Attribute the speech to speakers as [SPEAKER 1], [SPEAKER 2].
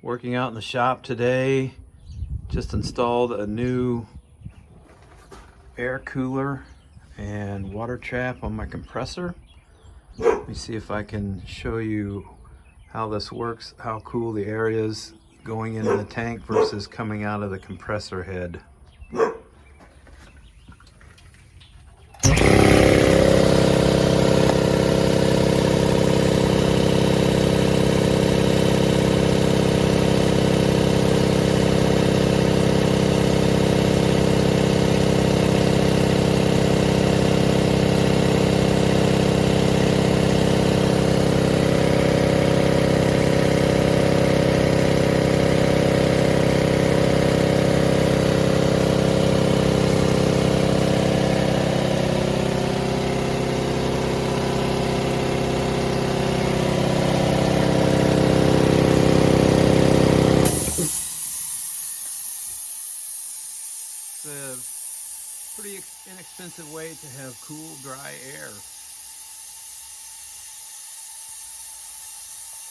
[SPEAKER 1] Working out in the shop today. Just installed a new air cooler and water trap on my compressor. Let me see if I can show you how this works, how cool the air is going into the tank versus coming out of the compressor head. It's a pretty inexpensive way to have cool, dry air.